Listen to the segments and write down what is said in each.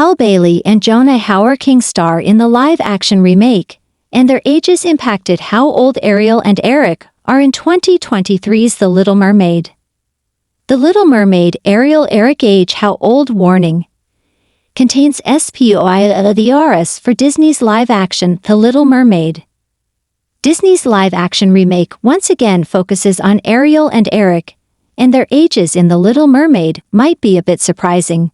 Halle Bailey and Jonah Hauer-King star in the live-action remake, and their ages impacted how old Ariel and Eric are in 2023's The Little Mermaid. The Little Mermaid, Ariel Eric age how old warning contains spoilers for Disney's live-action The Little Mermaid. Disney's live-action remake once again focuses on Ariel and Eric, and their ages in The Little Mermaid might be a bit surprising.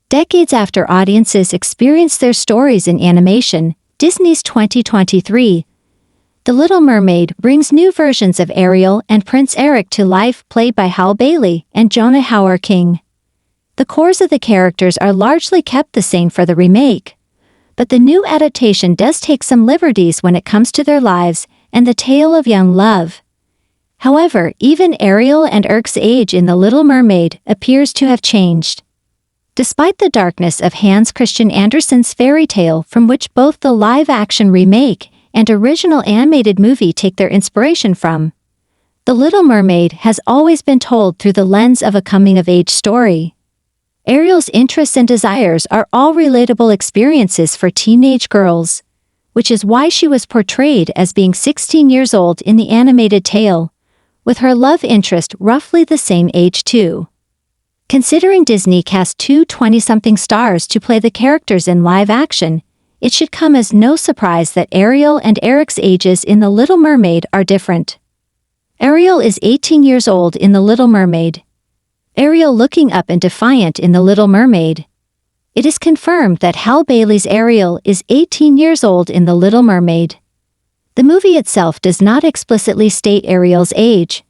Decades after audiences experienced their stories in animation, Disney's 2023 The Little Mermaid brings new versions of Ariel and Prince Eric to life, played by Halle Bailey and Jonah Hauer-King. The cores of the characters are largely kept the same for the remake, but the new adaptation does take some liberties when it comes to their lives and the tale of young love. However, even Ariel and Eric's age in The Little Mermaid appears to have changed. Despite the darkness of Hans Christian Andersen's fairy tale, from which both the live-action remake and original animated movie take their inspiration from, The Little Mermaid has always been told through the lens of a coming-of-age story. Ariel's interests and desires are all relatable experiences for teenage girls, which is why she was portrayed as being 16 years old in the animated tale, with her love interest roughly the same age too. Considering Disney cast two 20-something stars to play the characters in live action, it should come as no surprise that Ariel and Eric's ages in The Little Mermaid are different. Ariel is 18 years old in The Little Mermaid. Ariel looking up and defiant in The Little Mermaid. It is confirmed that Halle Bailey's Ariel is 18 years old in The Little Mermaid. The movie itself does not explicitly state Ariel's age,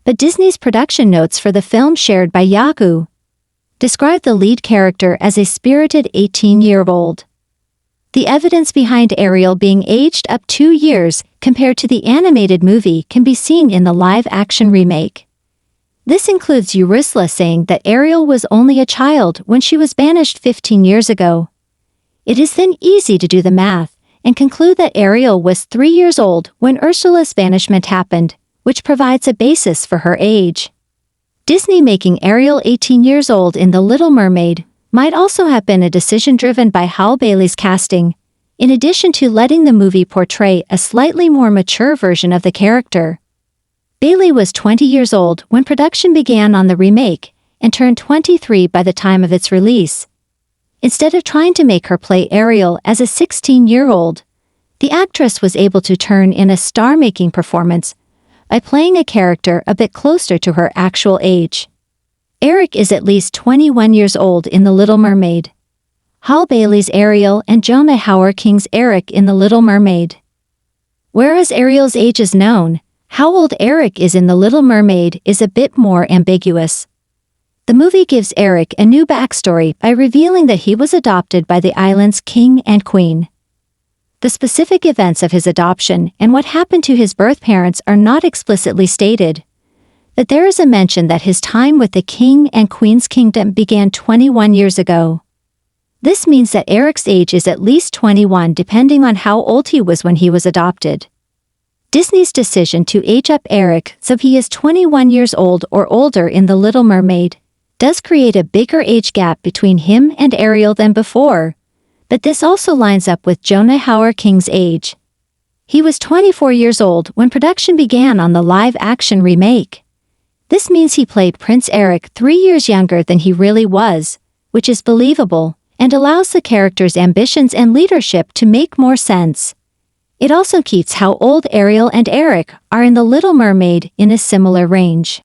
but Disney's production notes for the film shared by Yahoo describe the lead character as a spirited 18-year-old. The evidence behind Ariel being aged up 2 years compared to the animated movie can be seen in the live-action remake. This includes Ursula saying that Ariel was only a child when she was banished 15 years ago. It is then easy to do the math and conclude that Ariel was 3 years old when Ursula's banishment happened, which provides a basis for her age. Disney making Ariel 18 years old in The Little Mermaid might also have been a decision driven by Halle Bailey's casting, in addition to letting the movie portray a slightly more mature version of the character. Bailey was 20 years old when production began on the remake, and turned 23 by the time of its release. Instead of trying to make her play Ariel as a 16-year-old, the actress was able to turn in a star-making performance by playing a character a bit closer to her actual age. Eric is at least 21 years old in The Little Mermaid. Halle Bailey's Ariel and Jonah Hauer-King's Eric in The Little Mermaid. Whereas Ariel's age is known, how old Eric is in The Little Mermaid is a bit more ambiguous. The movie gives Eric a new backstory by revealing that he was adopted by the island's king and queen. The specific events of his adoption and what happened to his birth parents are not explicitly stated, but there is a mention that his time with the king and queen's kingdom began 21 years ago. This means that Eric's age is at least 21 depending on how old he was when he was adopted. Disney's decision to age up Eric so he is 21 years old or older in The Little Mermaid does create a bigger age gap between him and Ariel than before, but this also lines up with Jonah Hauer-King's age. He was 24 years old when production began on the live-action remake. This means he played Prince Eric 3 years younger than he really was, which is believable and allows the character's ambitions and leadership to make more sense. It also keeps how old Ariel and Eric are in The Little Mermaid in a similar range.